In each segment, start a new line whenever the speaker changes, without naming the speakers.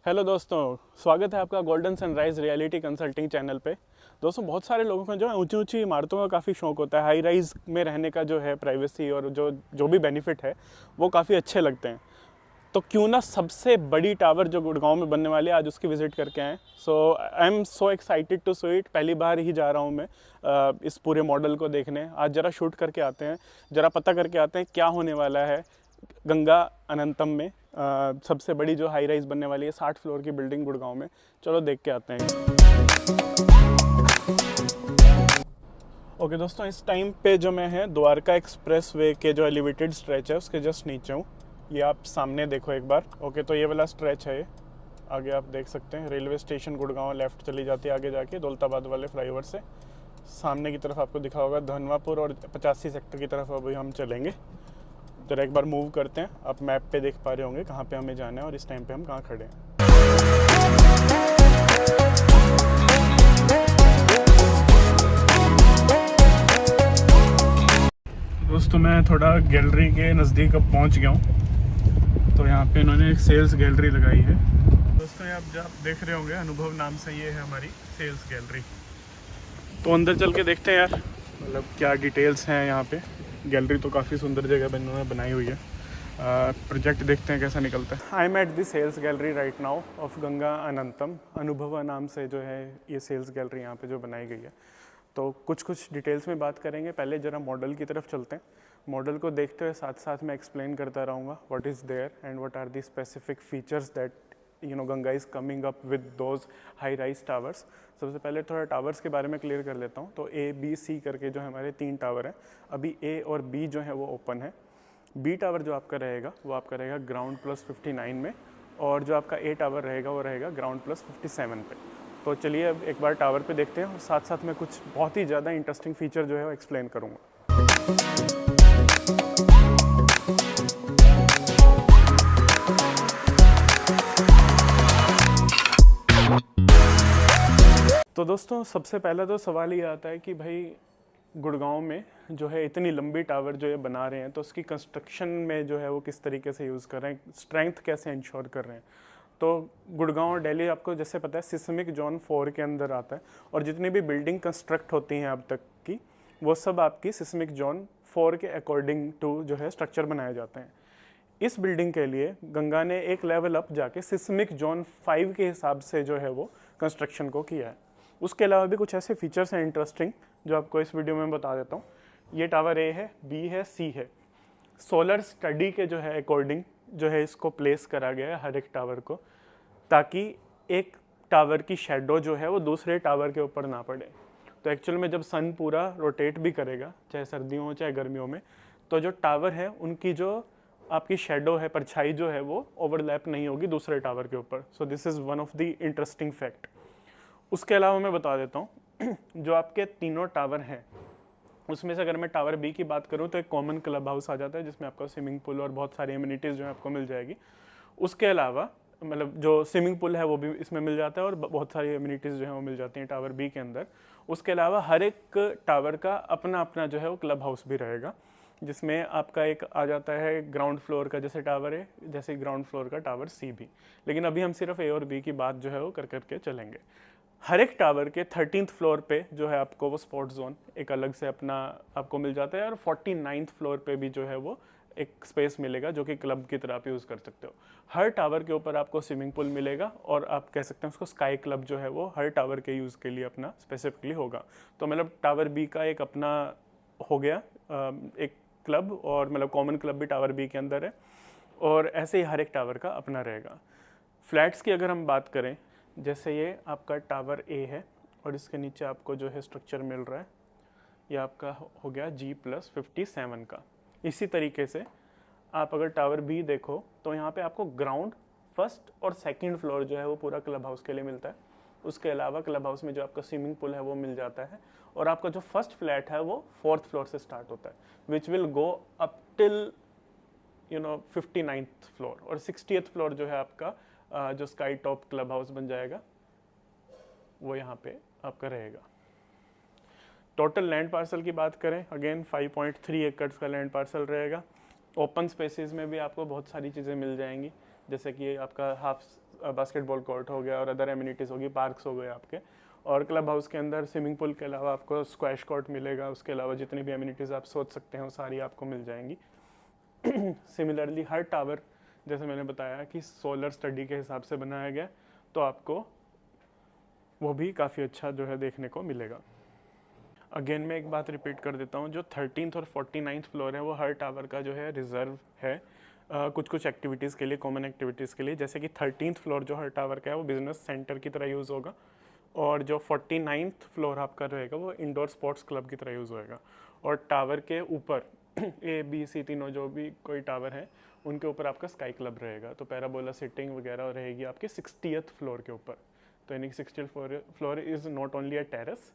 Hello दोस्तों, स्वागत है आपका golden sunrise reality consulting channel पे। दोस्तों, बहुत सारे लोगों को जो है ऊंची ऊंची इमारतों का काफ़ी शौक होता है। हाई राइज़ में रहने का जो है प्राइवेसी और जो जो भी बेनिफिट है वो काफ़ी अच्छे लगते हैं। तो क्यों ना सबसे बड़ी टावर जो गुड़गांव में बनने वाली है आज उसकी विज़िट करके आएँ। So I am so excited to see it. पहली बार ही जा रहा हूँ मैं इस पूरे मॉडल को देखने। आज ज़रा शूट करके आते हैं, ज़रा पता करके आते हैं क्या होने वाला है गंगा अनंतम में। सबसे बड़ी जो हाई राइज बनने वाली है 60 फ्लोर की बिल्डिंग गुड़गांव में। चलो देख के आते हैं। ओके दोस्तों, इस टाइम पे जो मैं है द्वारका एक्सप्रेस वे के जो एलिवेटेड स्ट्रेच है उसके जस्ट नीचे हूँ। ये आप सामने देखो एक बार। ओके, तो ये वाला स्ट्रेच है। ये आगे आप देख सकते हैं रेलवे स्टेशन गुड़गांव लेफ्ट चली जाती है आगे जाके दौलताबाद वाले फ्लाईओवर से। सामने की तरफ आपको दिखा होगा धनवापुर और 85 सेक्टर की तरफ अभी हम चलेंगे। जरा एक बार मूव करते हैं। आप मैप पे देख पा रहे होंगे कहाँ पे हमें जाना है और इस टाइम पे हम कहाँ खड़े हैं। दोस्तों, मैं थोड़ा गैलरी के नज़दीक अब पहुँच गया हूँ। तो यहाँ पे इन्होंने एक सेल्स गैलरी लगाई है। दोस्तों, ये आप जब देख रहे होंगे अनुभव नाम से ये है हमारी सेल्स गैलरी। तो अंदर चल के देखते हैं यार, मतलब क्या डिटेल्स हैं यहाँ पे। गैलरी तो काफ़ी सुंदर जगह इन्होंने बनाई हुई है। प्रोजेक्ट देखते हैं कैसा निकलता है। I am at the sales gallery right now of Ganga Anantam. अनुभव नाम से जो है ये सेल्स गैलरी यहाँ पे जो बनाई गई है। तो कुछ डिटेल्स में बात करेंगे। पहले ज़रा मॉडल की तरफ चलते हैं। मॉडल को देखते हुए साथ साथ मैं एक्सप्लेन करता रहूँगा what is there and what are the specific features that Ganga is coming up with those high rise towers. सबसे पहले थोड़ा टावर्स के बारे में क्लियर कर लेता हूँ। तो ए बी सी करके जो हमारे 3 टावर हैं। अभी ए और बी जो है वो ओपन है। बी टावर जो आपका रहेगा वो आपका रहेगा ग्राउंड प्लस 59 में, और जो आपका ए टावर रहेगा वो रहेगा ग्राउंड प्लस 57 पे। तो चलिए अब एक बार टावर पे देखते हैं और साथ साथ में कुछ बहुत ही ज़्यादा इंटरेस्टिंग फीचर जो है वो एक्सप्लेन करूँगा। तो दोस्तों, सबसे पहला तो सवाल ये आता है कि भाई गुड़गांव में जो है इतनी लंबी टावर जो ये बना रहे हैं तो उसकी कंस्ट्रक्शन में जो है वो किस तरीके से यूज़ कर रहे हैं, स्ट्रेंथ कैसे इंश्योर कर रहे हैं। तो गुड़गांव और दिल्ली आपको जैसे पता है सिस्मिक जोन 4 के अंदर आता है, और जितनी भी बिल्डिंग कंस्ट्रक्ट होती हैं अब तक की वो सब आपकी सिस्मिक जोन 4 के अकॉर्डिंग टू जो है स्ट्रक्चर बनाए जाते हैं। इस बिल्डिंग के लिए गंगा ने एक लेवल अप जाके सिस्मिक जोन 5 के हिसाब से जो है वो कंस्ट्रक्शन को किया है। उसके अलावा भी कुछ ऐसे फीचर्स हैं इंटरेस्टिंग जो आपको इस वीडियो में बता देता हूँ। ये टावर ए है, बी है, सी है। सोलर स्टडी के जो है अकॉर्डिंग जो है इसको प्लेस करा गया है हर एक टावर को, ताकि एक टावर की शेडो जो है वो दूसरे टावर के ऊपर ना पड़े। तो एक्चुअल में जब सन पूरा रोटेट भी करेगा, चाहे सर्दियों हो चाहे गर्मियों में, तो जो टावर है उनकी जो आपकी शेडो है, परछाई जो है वो ओवरलैप नहीं होगी दूसरे टावर के ऊपर। So this is one of the interesting fact. उसके अलावा मैं बता देता हूँ जो आपके तीनों टावर हैं उसमें से अगर मैं टावर बी की बात करूँ तो एक कॉमन क्लब हाउस आ जाता है जिसमें आपका स्विमिंग पूल और बहुत सारी एमिनिटीज़ जो है आपको मिल जाएगी। उसके अलावा मतलब जो स्विमिंग पूल है वो भी इसमें मिल जाता है और बहुत सारी एमिनिटीज़ जो है वो मिल जाती हैं टावर बी के अंदर। उसके अलावा हर एक टावर का अपना अपना जो है वो क्लब हाउस भी रहेगा, जिसमें आपका एक आ जाता है ग्राउंड फ्लोर का जैसे टावर है, जैसे ग्राउंड फ्लोर का टावर सी भी। लेकिन अभी हम सिर्फ ए और बी की बात जो है वो कर करके चलेंगे। हर एक टावर के 13th फ्लोर पे जो है आपको वो स्पोर्ट जोन एक अलग से अपना आपको मिल जाता है, और 49th फ्लोर पे भी जो है वो एक स्पेस मिलेगा जो कि क्लब की तरह आप यूज़ कर सकते हो। हर टावर के ऊपर आपको स्विमिंग पूल मिलेगा, और आप कह सकते हैं उसको स्काई क्लब जो है वो हर टावर के यूज़ के लिए अपना स्पेसिफिकली होगा। तो मतलब टावर बी का एक अपना हो गया एक क्लब, और मतलब कॉमन क्लब भी टावर बी के अंदर है, और ऐसे ही हर एक टावर का अपना रहेगा। फ्लैट्स की अगर हम बात करें, जैसे ये आपका टावर ए है और इसके नीचे आपको जो है स्ट्रक्चर मिल रहा है, ये आपका हो गया G+57 का। इसी तरीके से आप अगर टावर बी देखो तो यहाँ पे आपको ग्राउंड, फर्स्ट और सेकंड फ्लोर जो है वो पूरा क्लब हाउस के लिए मिलता है। उसके अलावा क्लब हाउस में जो आपका स्विमिंग पूल है वो मिल जाता है, और आपका जो फर्स्ट फ्लैट है वो 4th फ्लोर से स्टार्ट होता है, which will go up till 59th floor, और 60th फ्लोर जो है आपका जो स्काई टॉप क्लब हाउस बन जाएगा वो यहाँ पे आपका रहेगा। टोटल लैंड पार्सल की बात करें, अगेन 5.3 एकड़ का लैंड पार्सल रहेगा। ओपन स्पेसेस में भी आपको बहुत सारी चीज़ें मिल जाएंगी, जैसे कि आपका हाफ बास्केटबॉल कोर्ट हो गया और अदर एमिनिटीज़ होगी, पार्क्स हो गए आपके, और क्लब हाउस के अंदर स्विमिंग पूल के अलावा आपको स्क्वैश कोर्ट मिलेगा। उसके अलावा जितनी भी एमिनिटीज़ आप सोच सकते हैं वो सारी आपको मिल जाएंगी। सिमिलरली हर टावर, जैसे मैंने बताया कि सोलर स्टडी के हिसाब से बनाया गया, तो आपको वो भी काफ़ी अच्छा जो है देखने को मिलेगा। अगेन मैं एक बात रिपीट कर देता हूँ, जो 13th और 49th फ्लोर है वो हर टावर का जो है रिजर्व है कुछ कुछ एक्टिविटीज़ के लिए, कॉमन एक्टिविटीज़ के लिए। जैसे कि 13th फ्लोर जो हर टावर का है वो बिजनेस सेंटर की तरह यूज़ होगा, और जो 49th फ्लोर आपका रहेगा वो इंडोर स्पोर्ट्स क्लब की तरह यूज़ होएगा। और टावर के ऊपर ए बी सी तीनों जो भी कोई टावर है उनके ऊपर आपका स्काई क्लब रहेगा। तो पैराबोला सिटिंग वगैरह रहेगी आपके 60th फ्लोर के ऊपर। तो यानी कि 60th floor is not only a terrace,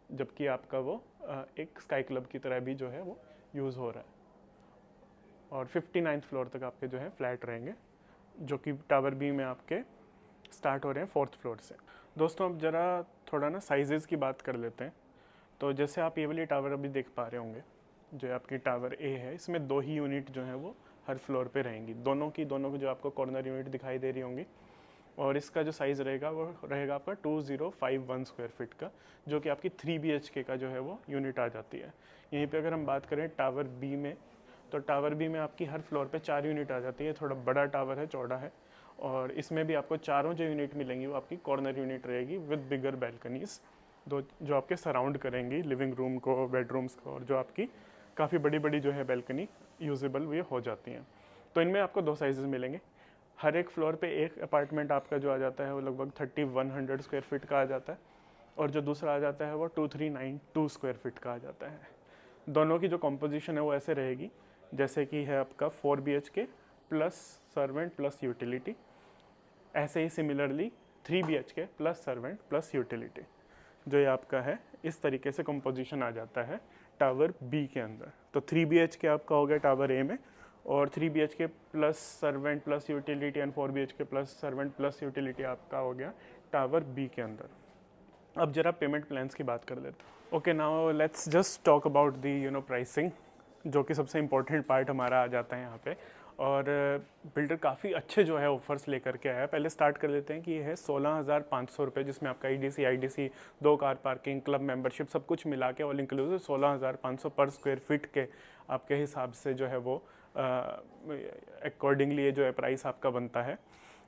जबकि आपका वो एक स्काई क्लब की तरह भी जो है वो यूज़ हो रहा है। और 59th फ्लोर तक आपके जो है फ्लैट रहेंगे, जो कि टावर बी में आपके स्टार्ट हो रहे हैं 4th फ्लोर से। दोस्तों अब ज़रा थोड़ा ना साइजेज़ की बात कर लेते हैं। तो जैसे आप ये वाली टावर अभी देख पा रहे होंगे, जो आपकी टावर ए है, इसमें 2 ही यूनिट जो है वो हर फ्लोर पे रहेंगी, दोनों की जो आपको कॉर्नर यूनिट दिखाई दे रही होंगी। और इसका जो साइज़ रहेगा वो रहेगा आपका 2051 स्क्वायर फीट का, जो कि आपकी 3 BHK का जो है वो यूनिट आ जाती है। यहीं पे अगर हम बात करें टावर बी में, तो टावर बी में आपकी हर फ्लोर पे 4 यूनिट आ जाती है। थोड़ा बड़ा टावर है, चौड़ा है, और इसमें भी आपको चारों जो यूनिट मिलेंगी वो आपकी कॉर्नर यूनिट रहेगी विद बिगर बैल्कनीज, दो जो आपके सराउंड करेंगी लिविंग रूम को, बेडरूम्स को, और जो आपकी काफ़ी बड़ी बड़ी जो है बैल्कनी यूजेबल ये हो जाती हैं। तो इनमें आपको 2 साइजेस मिलेंगे। हर एक फ्लोर पे एक अपार्टमेंट आपका जो आ जाता है वो लगभग 3100 स्क्वायर फीट का आ जाता है, और जो दूसरा आ जाता है वो 2392 स्क्वायर फीट का आ जाता है। दोनों की जो कॉम्पोजिशन है वो ऐसे रहेगी, जैसे कि है आपका 4 BHK plus servant plus utility, ऐसे ही similarly 3 BHK plus servant plus utility, जो ये आपका है इस तरीके से कॉम्पोजिशन आ जाता है टावर बी के अंदर। तो 3 BHK आपका हो गया टावर ए में, और 3 BHK plus servant plus utility and 4 BHK plus servant plus utility आपका हो गया टावर बी के अंदर। अब जरा पेमेंट प्लान्स की बात कर लेते हैं। Okay, now let's just talk about the pricing, जो कि सबसे इम्पोर्टेंट पार्ट हमारा आ जाता है यहाँ पे। और बिल्डर काफ़ी अच्छे जो है ऑफर्स लेकर के आया है। पहले स्टार्ट कर लेते हैं कि ये है 16,500 रुपये, जिसमें आपका EDC IDC 2 car parking, club membership सब कुछ मिला के ऑल इंक्लूसिव 16,500 पर स्क्वायर फीट के आपके हिसाब से जो है वो अकॉर्डिंगली ये जो है प्राइस आपका बनता है।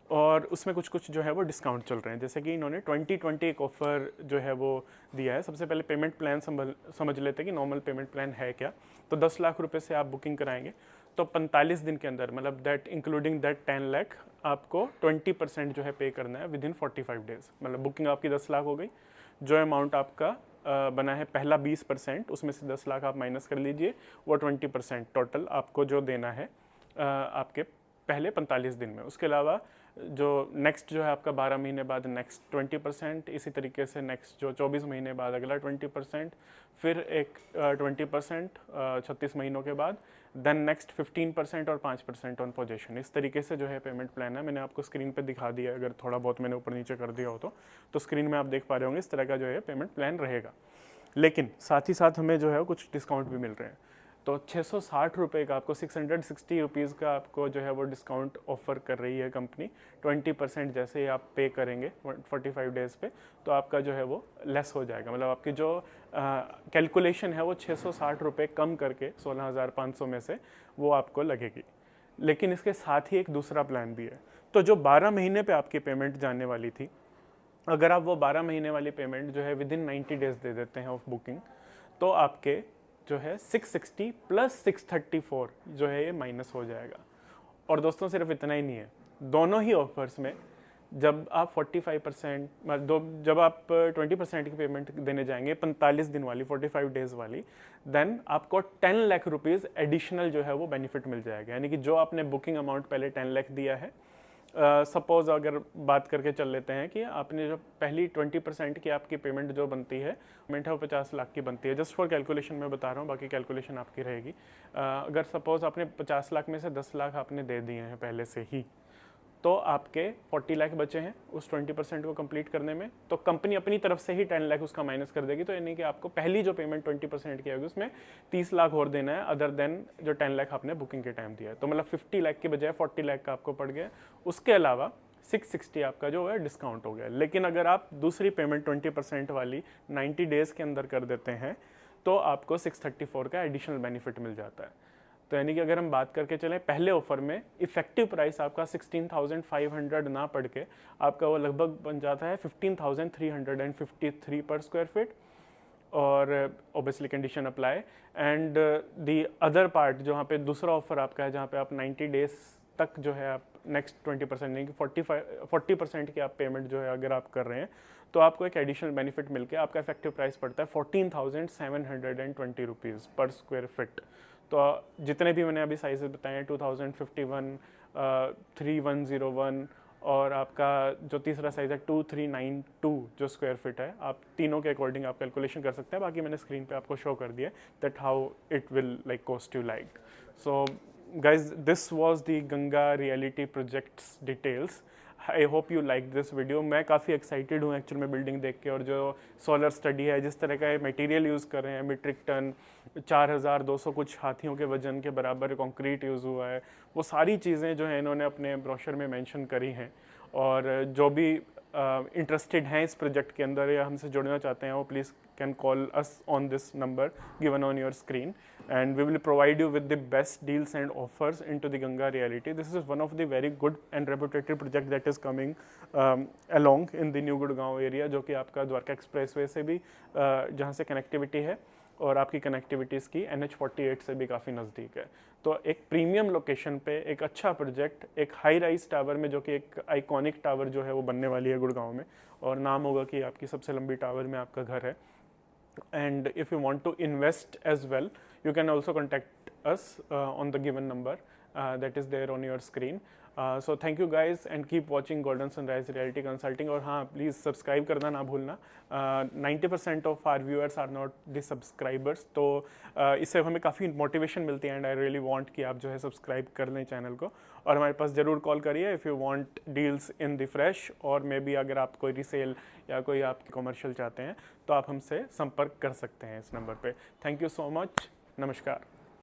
और उसमें कुछ कुछ जो है वो डिस्काउंट चल रहे हैं, जैसे कि इन्होंने 2020 एक ऑफ़र जो है वो दिया है। सबसे पहले पेमेंट प्लान समझ लेते हैं कि नॉर्मल पेमेंट प्लान है क्या। तो 10 लाख रुपए से आप बुकिंग कराएंगे तो 45 दिन के अंदर, मतलब दैट इंक्लूडिंग दैट 10 लाख, आपको 20% जो है पे करना है विद इन 45 डेज। मतलब बुकिंग आपकी 10 लाख हो गई, जो अमाउंट आपका बना है पहला 20%, उसमें से 10 लाख आप माइनस कर लीजिए, वो 20% टोटल आपको जो देना है आपके पहले 45 दिन में। उसके अलावा जो नेक्स्ट जो है आपका 12 महीने बाद नेक्स्ट 20%, इसी तरीके से नेक्स्ट जो 24 महीने बाद अगला 20%, फिर एक 20% 36 महीनों के बाद, देन नेक्स्ट 15% और 5% ऑन पोजेशन। इस तरीके से जो है पेमेंट प्लान है। मैंने आपको स्क्रीन पे दिखा दिया, अगर थोड़ा बहुत मैंने ऊपर नीचे कर दिया हो तो स्क्रीन में आप देख पा रहे होंगे इस तरह का जो है पेमेंट प्लान रहेगा। लेकिन साथ ही साथ हमें जो है कुछ डिस्काउंट भी मिल रहे हैं। तो 660 रुपये का आपको 660 रुपीज़ का आपको जो है वो डिस्काउंट ऑफर कर रही है कंपनी। 20% जैसे ही आप पे करेंगे 45 डेज़ पे, तो आपका जो है वो लेस हो जाएगा। मतलब आपकी जो कैलकुलेशन है वो 660 रुपये कम करके 16,500 में से वो आपको लगेगी। लेकिन इसके साथ ही एक दूसरा प्लान भी है। तो जो 12 महीने पे आपकी पेमेंट जाने वाली थी, अगर आप वो 12 महीने वाली पेमेंट जो है विद इन 90 डेज़ दे देते हैं ऑफ बुकिंग, तो आपके जो है 660 प्लस 634 जो है ये माइनस हो जाएगा। और दोस्तों सिर्फ इतना ही नहीं है, दोनों ही ऑफर्स में जब आप 45% जब आप 20% की पेमेंट देने जाएंगे 45 दिन वाली, 45 डेज वाली, देन आपको 10 लाख रुपीज़ एडिशनल जो है वो बेनिफिट मिल जाएगा। यानी कि जो आपने बुकिंग अमाउंट पहले 10 लाख दिया है, सपोज अगर बात करके चल लेते हैं कि आपने जो पहली 20% की आपकी पेमेंट जो बनती है, पेमेंट है वो 50 लाख की बनती है। जस्ट फॉर कैलकुलेशन मैं बता रहा हूँ, बाकी कैलकुलेशन आपकी रहेगी। अगर सपोज आपने 50 लाख में से 10 लाख आपने दे दिए हैं पहले से ही, तो आपके 40 लाख बचे हैं उस 20% को कंप्लीट करने में। तो कंपनी अपनी तरफ से ही 10 लाख उसका माइनस कर देगी। तो यानी कि आपको पहली जो पेमेंट 20% की होगी उसमें 30 लाख और देना है, अदर देन जो 10 लाख आपने बुकिंग के टाइम दिया है। तो मतलब 50 लाख की बजाय 40 लाख का आपको पड़ गया। उसके अलावा 660 आपका जो है डिस्काउंट हो गया। लेकिन अगर आप दूसरी पेमेंट 20% वाली 90 डेज़ के अंदर कर देते हैं तो आपको 634 का एडिशनल बेनिफिट मिल जाता है। तो यानी कि अगर हम बात करके चलें पहले ऑफर में इफेक्टिव प्राइस आपका 16,500 ना पड़ के आपका वो लगभग बन जाता है 15,353 पर स्क्वायर फीट, और obviously condition apply. And the other part जहाँ पे दूसरा ऑफर आपका है, जहाँ पे आप 90 डेज तक जो है आप नेक्स्ट 20% नहीं कि 40% की आप पेमेंट जो है अगर आप कर रहे हैं तो आपको एक एडिशनल बेनिफिट मिलके आपका इफेक्टिव प्राइस पड़ता है 14,720 रुपीज़ पर स्क्वायर फिट। तो जितने भी मैंने अभी साइजेस बताए हैं 2051, 3101 और आपका जो तीसरा साइज़ है 2392 जो स्क्वायर फिट है, आप तीनों के अकॉर्डिंग आप कैलकुलेशन कर सकते हैं। बाकी मैंने स्क्रीन पे आपको शो कर दिया that how it will like cost you like. So guys, this was the Ganga Realty Projects details. I hope you liked this video. मैं काफ़ी एक्साइटेड हूँ एक्चुअल में बिल्डिंग देख के, और जो सोलर स्टडी है, जिस तरह का मटेरियल यूज़ कर रहे हैं, मीट्रिक टन 4,200 कुछ हाथियों के वजन के बराबर कंक्रीट यूज़ हुआ है, वो सारी चीज़ें जो है इन्होंने अपने ब्रोशर में मेंशन करी हैं। और जो भी इंटरेस्टेड हैं इस प्रोजेक्ट के अंदर या हमसे जुड़ना चाहते हैं वो please can call us on this number given on your screen, and we will provide you with the best deals and offers into the Ganga Realty. This is one of the very good and reputed project that is coming along in the New Gurgaon area, जो कि आपका Dwarka expressway से भी जहाँ से connectivity है और आपकी कनेक्टिविटीज़ की NH48 से भी काफ़ी नज़दीक है। तो एक प्रीमियम लोकेशन पे एक अच्छा प्रोजेक्ट, एक हाई राइज टावर में, जो कि एक आइकॉनिक टावर जो है वो बनने वाली है गुड़गांव में, और नाम होगा कि आपकी सबसे लंबी टावर में आपका घर है। And if you want to invest as well, you can also contact us on the given number that is there on your screen. So thank you guys and keep watching Golden Sunrise Realty Consulting. और हाँ, please subscribe करना ना भूलना। 90% of our viewers are not the subscribers, तो इससे हमें काफ़ी motivation मिलती है एंड आई रियली वांट कि आप जो है सब्सक्राइब कर लें चैनल को, और हमारे पास ज़रूर कॉल करिए if you want deals in the fresh, और मे बी अगर आप कोई रीसेल या कोई आप कमर्शियल चाहते हैं तो आप हमसे संपर्क कर सकते हैं इस नंबर पे। थैंक यू सो मच, नमस्कार।